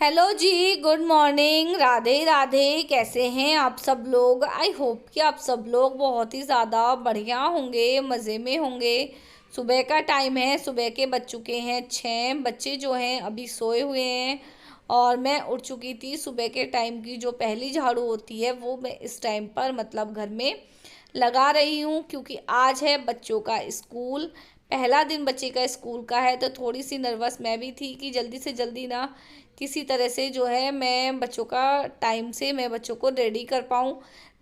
Hello जी, good morning. Radhe Radhe. कैसे हैं आप सब लोग? आई होप कि आप सब लोग बहुत ही ज़्यादा बढ़िया होंगे, मज़े में होंगे। सुबह का टाइम है, सुबह के बज चुके हैं 6। बच्चे जो हैं अभी सोए हुए हैं और मैं उठ चुकी थी। सुबह के टाइम की जो पहली झाड़ू होती है वो मैं इस टाइम पर मतलब घर में लगा रही हूँ, क्योंकि आज है बच्चों का स्कूल। पहला दिन बच्चे का स्कूल का है, तो थोड़ी सी नर्वस मैं भी थी कि जल्दी से जल्दी ना किसी तरह से जो है मैं बच्चों का टाइम से मैं बच्चों को रेडी कर पाऊँ।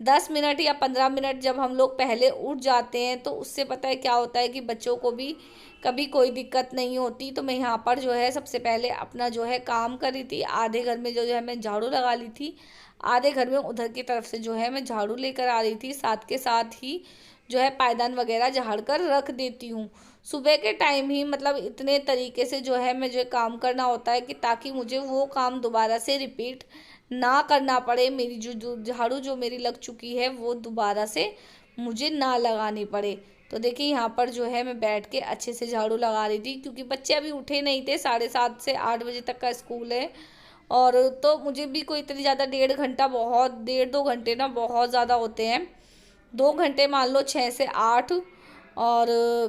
10 मिनट या 15 मिनट जब हम लोग पहले उठ जाते हैं तो उससे पता है क्या होता है कि बच्चों को भी कभी कोई दिक्कत नहीं होती। तो मैं यहाँ पर जो है सबसे पहले अपना जो है काम कर रही थी। आधे घर में जो है मैं झाड़ू लगा ली थी, आधे घर में उधर की तरफ से जो है मैं झाड़ू लेकर आ रही थी। साथ के साथ ही जो है पायदान वगैरह झाड़ कर रख देती हूँ। सुबह के टाइम ही मतलब इतने तरीके से जो है मुझे काम करना होता है कि ताकि मुझे वो काम दोबारा से रिपीट ना करना पड़े। मेरी जो झाड़ू जो मेरी लग चुकी है वो दोबारा से मुझे ना लगानी पड़े। तो देखिए यहाँ पर जो है मैं बैठ के अच्छे से झाड़ू लगा रही थी, क्योंकि बच्चे अभी उठे नहीं थे। 7:30 से 8 बजे तक का स्कूल है। और तो मुझे भी कोई इतनी ज़्यादा 1.5 घंटा, बहुत 1.5 2 घंटे ना बहुत ज़्यादा होते हैं। 2 घंटे मान लो, 6 से 8। और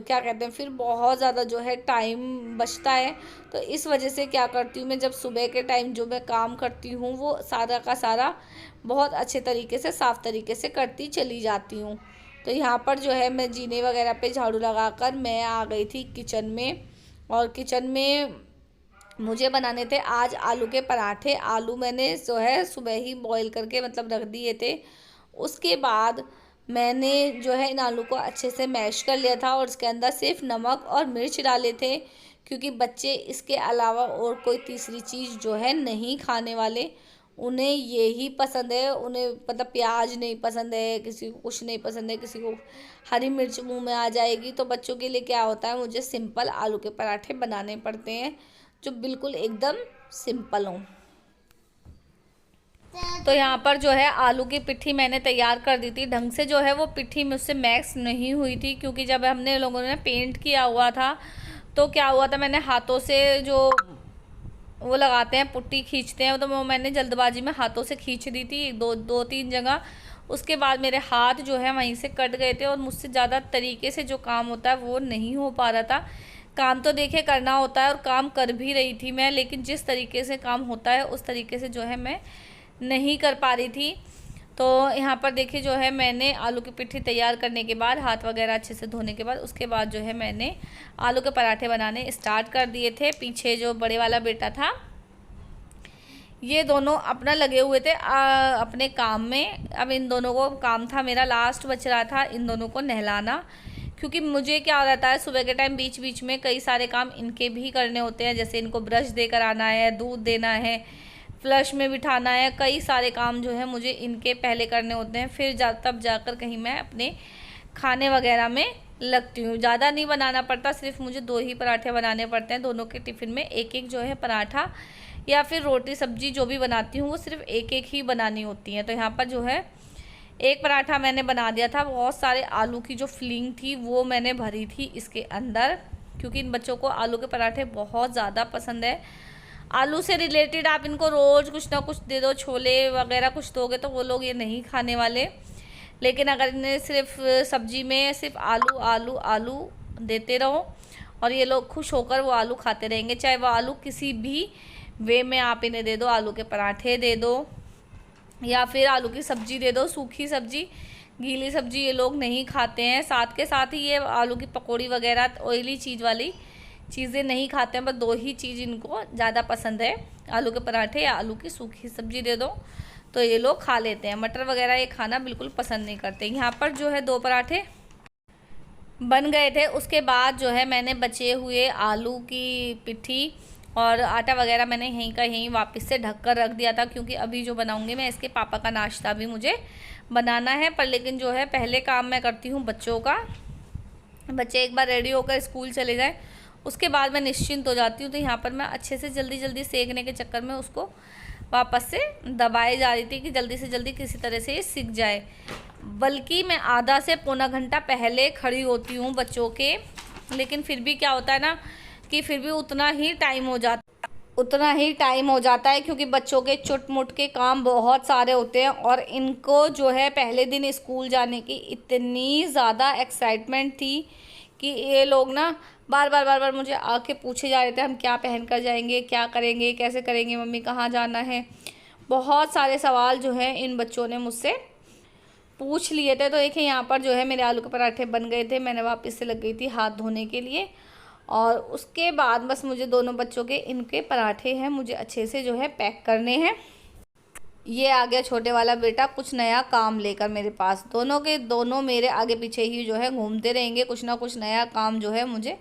क्या कहते हैं, फिर बहुत ज़्यादा जो है टाइम बचता है। तो इस वजह से क्या करती हूँ मैं, जब सुबह के टाइम जो मैं काम करती हूँ वो सारा का सारा बहुत अच्छे तरीके से साफ़ तरीके से करती चली जाती हूँ। तो यहाँ पर जो है मैं जीने वगैरह पे झाड़ू लगाकर मैं आ गई थी किचन में। और किचन में मुझे बनाने थे आज आलू के पराठे। आलू मैंने जो है सुबह ही बॉईल करके मतलब रख दिए थे। उसके बाद मैंने जो है इन आलू को अच्छे से मैश कर लिया था और इसके अंदर सिर्फ नमक और मिर्च डाले थे, क्योंकि बच्चे इसके अलावा और कोई तीसरी चीज़ जो है नहीं खाने वाले। उन्हें ये ही पसंद है। उन्हें मतलब प्याज नहीं पसंद है, किसी को कुछ नहीं पसंद है, किसी को हरी मिर्च मुंह में आ जाएगी। तो बच्चों के लिए क्या होता है, मुझे सिंपल आलू के पराठे बनाने पड़ते हैं जो बिल्कुल एकदम सिंपल हों। तो यहाँ पर जो है आलू की पिट्ठी मैंने तैयार कर दी थी। ढंग से जो है वो पिट्ठी मुझसे मैक्स नहीं हुई थी, क्योंकि जब हमने लोगों ने पेंट किया हुआ था तो क्या हुआ था, मैंने हाथों से जो वो लगाते हैं पुट्टी खींचते हैं, तो वो मैंने जल्दबाजी में हाथों से खींच दी थी दो तीन जगह। उसके बाद मेरे हाथ जो है वहीं से कट गए थे और मुझसे ज़्यादा तरीके से जो काम होता है वो नहीं हो पा रहा था। काम तो देखिए करना होता है और काम कर भी रही थी मैं, लेकिन जिस तरीके से काम होता है उस तरीके से जो है मैं नहीं कर पा रही थी। तो यहाँ पर देखिए जो है मैंने आलू की पिट्ठी तैयार करने के बाद, हाथ वगैरह अच्छे से धोने के बाद, उसके बाद जो है मैंने आलू के पराठे बनाने स्टार्ट कर दिए थे। पीछे जो बड़े वाला बेटा था, ये दोनों अपना लगे हुए थे अपने काम में। अब इन दोनों को काम था, मेरा लास्ट बच रहा था इन दोनों को नहलाना, क्योंकि मुझे क्या रहता है सुबह के टाइम बीच बीच में कई सारे काम इनके भी करने होते हैं। जैसे इनको ब्रश देकर आना है, दूध देना है, फ्लश में बिठाना है, कई सारे काम जो है मुझे इनके पहले करने होते हैं। फिर तब जाकर कहीं मैं अपने खाने वगैरह में लगती हूँ। ज़्यादा नहीं बनाना पड़ता, सिर्फ मुझे 2 ही पराठे बनाने पड़ते हैं। दोनों के टिफ़िन में एक एक जो है पराठा या फिर रोटी सब्जी जो भी बनाती हूँ वो सिर्फ एक एक ही बनानी होती है। तो यहाँ पर जो है एक पराठा मैंने बना दिया था। बहुत सारे आलू की जो फिलिंग थी वो मैंने भरी थी इसके अंदर, क्योंकि इन बच्चों को आलू के पराठे बहुत ज़्यादा पसंद है। आलू से रिलेटेड आप इनको रोज़ कुछ ना कुछ दे दो, छोले वगैरह कुछ दोगे तो वो लोग ये नहीं खाने वाले। लेकिन अगर इन्हें सिर्फ सब्जी में सिर्फ आलू आलू आलू देते रहो और ये लोग खुश होकर वो आलू खाते रहेंगे। चाहे वो आलू किसी भी वे में आप इन्हें दे दो, आलू के पराठे दे दो या फिर आलू की सब्ज़ी दे दो, सूखी सब्ज़ी, गीली सब्ज़ी ये लोग नहीं खाते हैं। साथ के साथ ही ये आलू की पकौड़ी वगैरह ऑयली चीज़ वाली चीज़ें नहीं खाते हैं। बस 2 ही चीज़ इनको ज़्यादा पसंद है, आलू के पराठे या आलू की सूखी सब्ज़ी दे दो तो ये लोग खा लेते हैं। मटर वगैरह ये खाना बिल्कुल पसंद नहीं करते। यहाँ पर जो है 2 पराठे बन गए थे। उसके बाद जो है मैंने बचे हुए आलू की पिट्ठी और आटा वगैरह मैंने यहीं का यहीं वापस से ढक कर रख दिया था, क्योंकि अभी जो बनाऊंगी मैं इसके पापा का नाश्ता भी मुझे बनाना है। पर लेकिन जो है पहले काम मैं करती हूँ बच्चों का। बच्चे एक बार रेडी होकर स्कूल चले जाएँ उसके बाद मैं निश्चिंत हो जाती हूँ। तो यहाँ पर मैं अच्छे से जल्दी जल्दी सेकने के चक्कर में उसको वापस से दबाई जा रही थी कि जल्दी से जल्दी किसी तरह से ये सीख जाए। बल्कि मैं आधा से पौना घंटा पहले खड़ी होती हूँ बच्चों के, लेकिन फिर भी क्या होता है ना कि फिर भी उतना ही टाइम हो जाता उतना ही टाइम हो जाता है, क्योंकि बच्चों के चुट-मुट के काम बहुत सारे होते हैं और इनको जो है पहले दिन स्कूल जाने की इतनी ज़्यादा एक्साइटमेंट थी कि ये लोग ना बार बार मुझे आके पूछे जा रहे थे, हम क्या पहन कर जाएंगे, क्या करेंगे, कैसे करेंगे, मम्मी कहाँ जाना है। बहुत सारे सवाल जो है इन बच्चों ने मुझसे पूछ लिए थे। तो देखिए यहाँ पर जो है मेरे आलू के पराठे बन गए थे। मैंने वापस से लग गई थी हाथ धोने के लिए, और उसके बाद बस मुझे दोनों बच्चों के इनके पराठे हैं मुझे अच्छे से जो है पैक करने हैं। ये आ गया छोटे वाला बेटा कुछ नया काम लेकर मेरे पास। दोनों के दोनों मेरे आगे पीछे ही जो है घूमते रहेंगे, कुछ ना कुछ नया काम जो है मुझे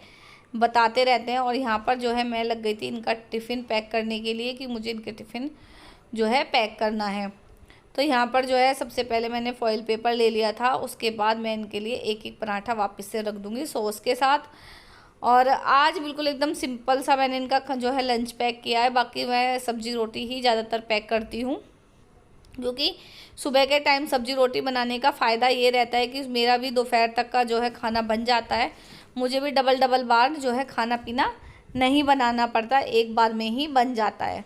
बताते रहते हैं। और यहाँ पर जो है मैं लग गई थी इनका टिफ़िन पैक करने के लिए, कि मुझे इनके टिफ़िन जो है पैक करना है। तो यहाँ पर जो है सबसे पहले मैंने फॉइल पेपर ले लिया था, उसके बाद मैं इनके लिए एक एक पराठा वापस से रख दूँगी सॉस के साथ। और आज बिल्कुल एकदम सिंपल सा मैंने इनका जो है लंच पैक किया है। बाकी मैं सब्ज़ी रोटी ही ज़्यादातर पैक करती हूँ, क्योंकि सुबह के टाइम सब्ज़ी रोटी बनाने का फ़ायदा ये रहता है कि मेरा भी दोपहर तक का जो है खाना बन जाता है। मुझे भी डबल बार जो है खाना पीना नहीं बनाना पड़ता, एक बार में ही बन जाता है।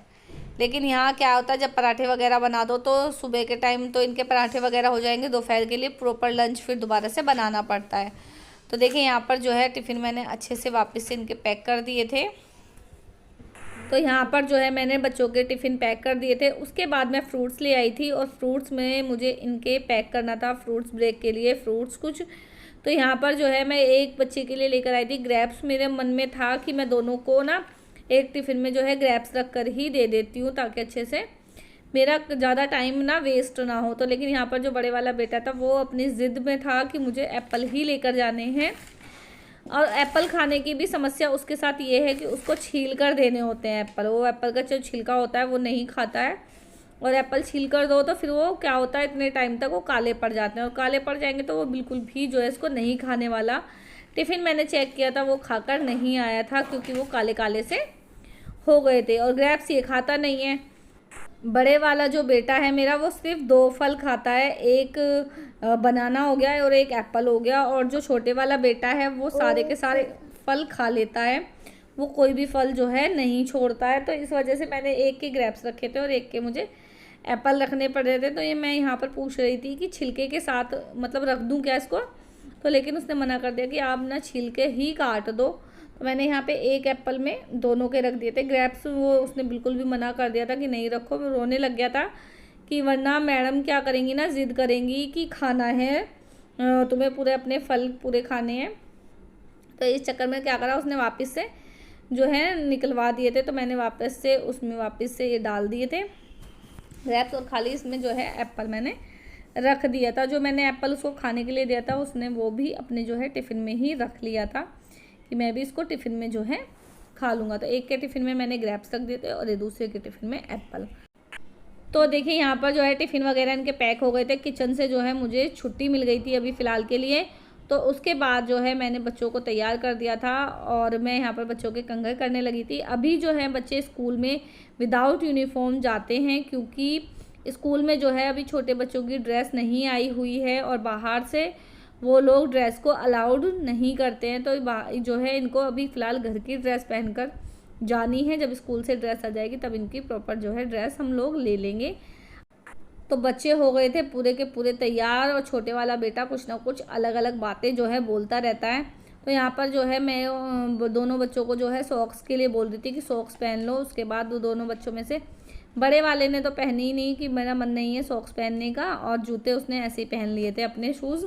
लेकिन यहाँ क्या होता है, जब पराठे वगैरह बना दो तो सुबह के टाइम तो इनके पराठे वगैरह हो जाएंगे, दोपहर के लिए प्रॉपर लंच फिर दोबारा से बनाना पड़ता है। तो देखिए यहाँ पर जो है टिफ़िन मैंने अच्छे से वापस से इनके पैक कर दिए थे। तो यहाँ पर जो है मैंने बच्चों के टिफ़िन पैक कर दिए थे। उसके बाद मैं फ्रूट्स ले आई थी, और फ्रूट्स में मुझे इनके पैक करना था फ्रूट्स ब्रेक के लिए फ्रूट्स कुछ। तो यहाँ पर जो है मैं एक बच्चे के लिए लेकर आई थी ग्रेप्स। मेरे मन में था कि मैं दोनों को ना एक टिफ़िन में जो है ग्रेप्स रख कर ही दे देती हूँ, ताकि अच्छे से मेरा ज़्यादा टाइम ना वेस्ट ना हो। तो लेकिन यहाँ पर जो बड़े वाला बेटा था वो अपनी ज़िद में था कि मुझे एप्पल ही लेकर जाने हैं। और एप्पल खाने की भी समस्या उसके साथ ये है कि उसको छील कर देने होते हैं एप्पल। वो एप्पल का जो छिलका होता है वो नहीं खाता है, और एप्पल छील कर दो तो फिर वो क्या होता है, इतने टाइम तक वो काले पड़ जाते हैं, और काले पड़ जाएंगे तो वो बिल्कुल भी जो है इसको नहीं खाने वाला। टिफ़िन मैंने चेक किया था वो खाकर नहीं आया था, क्योंकि वो काले काले से हो गए थे। और ग्रेप्स ये खाता नहीं है। बड़े वाला जो बेटा है मेरा वो सिर्फ 2 फल खाता है, एक बनाना हो गया और एक एप्पल हो गया। और जो छोटे वाला बेटा है वो सारे के सारे फल खा लेता है, वो कोई भी फल जो है नहीं छोड़ता है। तो इस वजह से मैंने एक के ग्रेप्स रखे थे और एक के मुझे एप्पल रखने पड़ रहे थे। तो ये मैं यहाँ पर पूछ रही थी कि छिलके के साथ मतलब रख दूँ क्या इसको, तो लेकिन उसने मना कर दिया कि आप ना छिलके ही काट दो। तो मैंने यहाँ पे एक एप्पल में दोनों के रख दिए थे ग्रेप्स। वो उसने बिल्कुल भी मना कर दिया था कि नहीं रखो। वो रोने लग गया था कि वरना मैडम क्या करेंगी ना, ज़िद करेंगी कि खाना है, तुम्हें पूरे अपने फल पूरे खाने हैं। तो इस चक्कर में क्या करा, उसने वापस से जो है निकलवा दिए थे। तो मैंने वापस से उसमें वापस से ये डाल दिए थे ग्रेप्स, और खाली इसमें जो है एप्पल मैंने रख दिया था। जो मैंने एप्पल उसको खाने के लिए दिया था उसने वो भी अपने जो है टिफ़िन में ही रख लिया था कि मैं भी इसको टिफ़िन में जो है खा लूँगा। तो एक के टिफ़िन में मैंने ग्रेप्स रख दिए थे और दूसरे के टिफ़िन में एप्पल। तो देखिए यहाँ पर जो है टिफ़िन वगैरह इनके पैक हो गए थे। किचन से जो है मुझे छुट्टी मिल गई थी अभी फ़िलहाल के लिए। तो उसके बाद जो है मैंने बच्चों को तैयार कर दिया था, और मैं यहाँ पर बच्चों के कंघी करने लगी थी। अभी जो है बच्चे स्कूल में विदाउट यूनिफॉर्म जाते हैं, क्योंकि स्कूल में जो है अभी छोटे बच्चों की ड्रेस नहीं आई हुई है, और बाहर से वो लोग ड्रेस को अलाउड नहीं करते हैं। तो जो है इनको अभी फ़िलहाल घर की ड्रेस पहनकर जानी है। जब स्कूल से ड्रेस आ जाएगी तब इनकी प्रॉपर जो है ड्रेस हम लोग ले लेंगे। तो बच्चे हो गए थे पूरे के पूरे तैयार, और छोटे वाला बेटा कुछ ना कुछ अलग अलग बातें जो है बोलता रहता है। तो यहाँ पर जो है मैं दोनों बच्चों को जो है सॉक्स के लिए बोल रही थी कि सॉक्स पहन लो। उसके बाद दोनों बच्चों में से बड़े वाले ने तो पहनी ही नहीं, कि मेरा मन नहीं है सॉक्स पहनने का, और जूते उसने ऐसे ही पहन लिए थे अपने शूज़।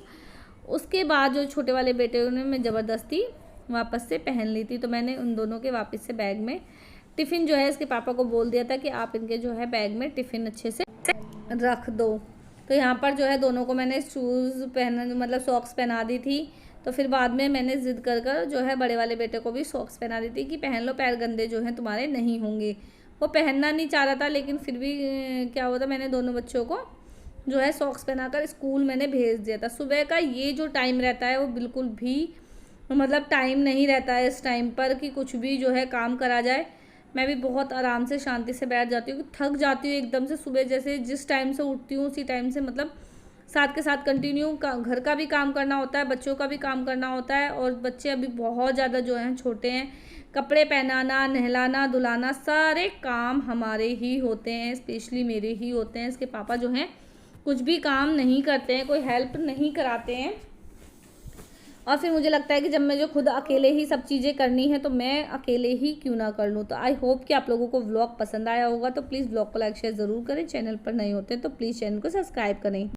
उसके बाद जो छोटे वाले बेटे ने मैं ज़बरदस्ती वापस से पहन ली थी। तो मैंने उन दोनों के वापस से बैग में टिफ़िन जो है इसके पापा को बोल दिया था कि आप इनके जो है बैग में टिफ़िन अच्छे से रख दो। तो यहाँ पर जो है दोनों को मैंने शूज़ पहना मतलब सॉक्स पहना दी थी। तो फिर बाद में मैंने ज़िद कर जो है बड़े वाले बेटे को भी सॉक्स पहना दी थी कि पहन लो, पैर गंदे जो हैं तुम्हारे नहीं होंगे। वो पहनना नहीं चाह रहा था, लेकिन फिर भी क्या हुआ था, मैंने दोनों बच्चों को जो है सॉक्स पहनाकर स्कूल मैंने भेज दिया था। सुबह का ये जो टाइम रहता है वो बिल्कुल भी मतलब टाइम नहीं रहता है इस टाइम पर कि कुछ भी जो है काम करा जाए। मैं भी बहुत आराम से शांति से बैठ जाती हूँ, थक जाती हूँ एकदम से। सुबह जैसे जिस टाइम से उठती हूँ उसी टाइम से मतलब साथ के साथ कंटिन्यू घर का भी काम करना होता है, बच्चों का भी काम करना होता है। और बच्चे अभी बहुत ज़्यादा जो हैं छोटे हैं, कपड़े पहनाना, नहलाना, धुलाना सारे काम हमारे ही होते हैं, स्पेशली मेरे ही होते हैं। इसके पापा जो हैं कुछ भी काम नहीं करते हैं, कोई हेल्प नहीं कराते हैं। और फिर मुझे लगता है कि जब मैं जो खुद अकेले ही सब चीज़ें करनी है तो मैं अकेले ही क्यों ना कर लूँ। तो आई होप कि आप लोगों को व्लॉग पसंद आया होगा। तो प्लीज़ व्लॉग को लाइक शेयर ज़रूर करें। चैनल पर नए होते हैं तो प्लीज़ चैनल को सब्सक्राइब करें।